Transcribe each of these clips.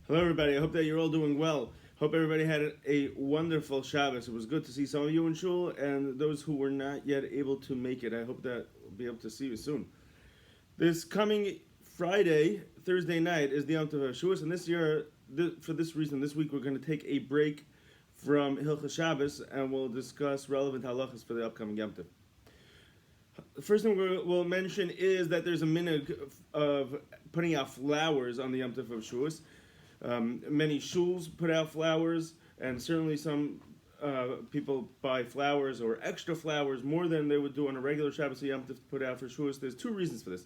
Hello, everybody. I hope that you're all doing well. Hope everybody had a wonderful Shabbos. It was good to see some of you in shul, and those who were not yet able to make it, I hope that we'll be able to see you soon. This coming Friday, Thursday night, is the Yom Tov Shavuos, and this year, for this reason, this week we're going to take a break from Hilchos Shabbos, and we'll discuss relevant halachas for the upcoming Yom Tov. The first thing we'll mention is that there's a minhag of putting out flowers on the Yom Tov of Shavuos. Many shuls put out flowers, and certainly some people buy flowers or extra flowers more than they would do on a regular Shabbos Yom Tov to put out for Shavuos. There's two reasons for this.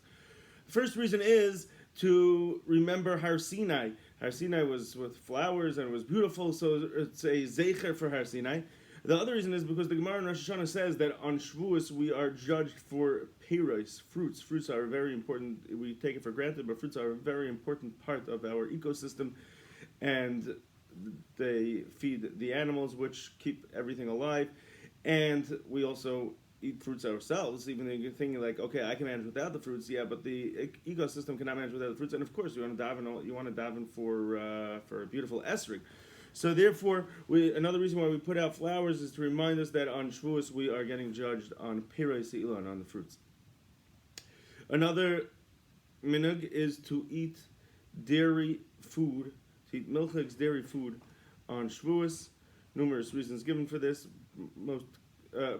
The first reason is to remember Har Sinai. Har Sinai was with flowers and it was beautiful, so it's a zeicher for Har Sinai. The other reason is because the Gemara in Rosh Hashanah says that on Shavuos we are judged for peiros, fruits. Fruits are very important. We take it for granted, but fruits are a very important part of our ecosystem, and they feed the animals, which keep everything alive. And we also eat fruits ourselves, even though you're thinking like, okay, I can manage without the fruits, yeah, but the ecosystem cannot manage without the fruits. And of course, you want to daven for a beautiful esrog. So therefore, another reason why we put out flowers is to remind us that on Shavuos we are getting judged on Pirei Se'ilan, on the fruits. Another minhag is to eat dairy food, to eat milchiks, dairy food, on Shavuos. Numerous reasons given for this. Most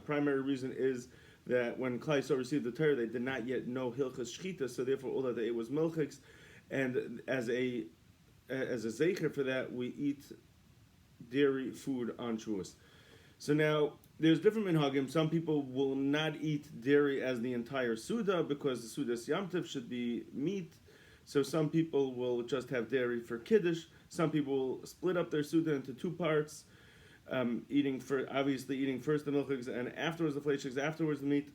primary reason is that when Klal Yisrael received the Torah, they did not yet know Hilchos Shchita, so therefore all that they ate was milchiks, and as a zeicher for that, we eat dairy food on Shavuos. So now, there's different minhagim. Some people will not eat dairy as the entire Suda because the Suda's Yom Tov should be meat. So some people will just have dairy for Kiddush. Some people will split up their Suda into two parts, eating first the milchiks and afterwards the fleishiks, afterwards the meat.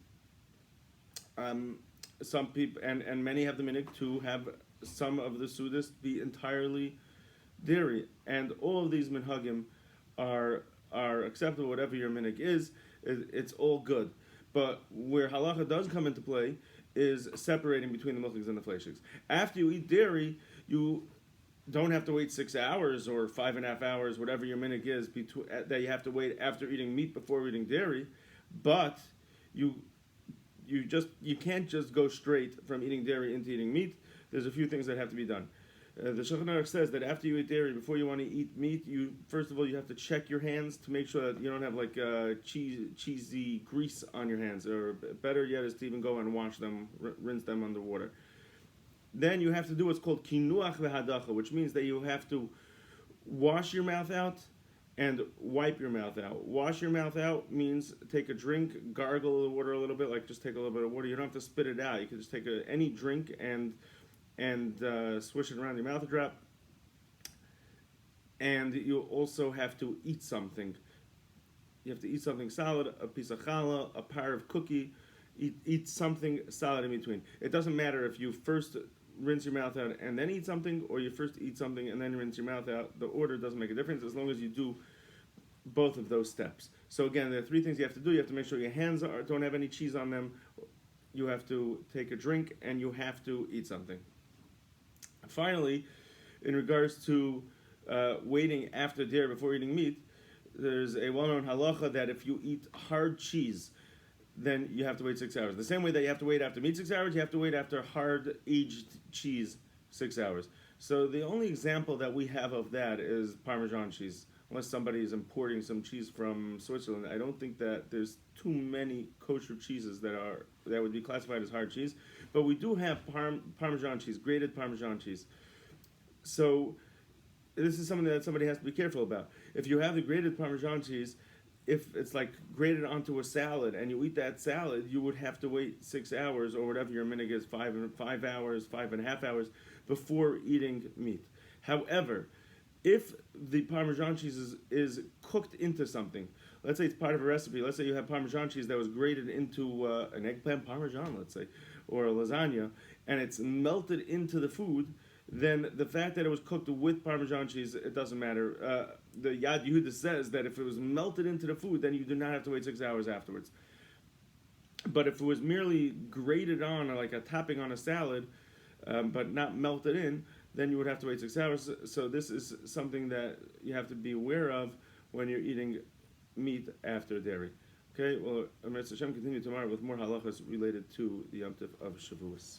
Some people, and many have the minhag to have some of the Sudas be entirely dairy, and all of these minhagim are acceptable. Whatever your minhag is, it's all good. But where halacha does come into play is separating between the milchiks and the fleishiks. After you eat dairy, you don't have to wait 6 hours or 5.5 hours, whatever your minhag is, that you have to wait after eating meat before eating dairy. But you can't just go straight from eating dairy into eating meat. There's a few things that have to be done. The Shulchan Aruch says that after you eat dairy, before you want to eat meat, first of all you have to check your hands to make sure that you don't have like cheesy grease on your hands, or better yet is to even go and wash them, rinse them under water. Then you have to do what's called kinuach v'hadacha, which means that you have to wash your mouth out and wipe your mouth out. Wash your mouth out means take a drink, gargle the water a little bit, like just take a little bit of water. You don't have to spit it out. You can just take any drink and swish it around your mouth drop. And you also have to eat something. You have to eat something solid, a piece of challah, a par of cookie. Eat something solid in between. It doesn't matter if you first rinse your mouth out and then eat something, or you first eat something and then rinse your mouth out. The order doesn't make a difference as long as you do both of those steps. So again, there are three things you have to do. You have to make sure your hands don't have any cheese on them. You have to take a drink, and you have to eat something. Finally, in regards to waiting after dairy before eating meat, there's a well-known halacha that if you eat hard cheese, then you have to wait 6 hours. The same way that you have to wait after meat 6 hours, you have to wait after hard aged cheese 6 hours. So the only example that we have of that is Parmesan cheese. Unless somebody is importing some cheese from Switzerland, I don't think that there's too many kosher cheeses that would be classified as hard cheese. But we do have Parmesan cheese, grated Parmesan cheese. So this is something that somebody has to be careful about. If you have the grated Parmesan cheese, if it's like grated onto a salad and you eat that salad, you would have to wait 6 hours or whatever your minhag is, 5 hours, 5.5 hours before eating meat. However, if the Parmesan cheese is cooked into something, let's say it's part of a recipe, let's say you have Parmesan cheese that was grated into an eggplant Parmesan, let's say, or a lasagna, and it's melted into the food, then the fact that it was cooked with Parmesan cheese, it doesn't matter. The Yad Yehuda says that if it was melted into the food, then you do not have to wait 6 hours afterwards. But if it was merely grated on, or like a topping on a salad, but not melted in, then you would have to wait 6 hours. So this is something that you have to be aware of when you're eating meat after dairy. Okay, well, Amir Hashem continue tomorrow with more halachas related to the Yom Tov of Shavuos.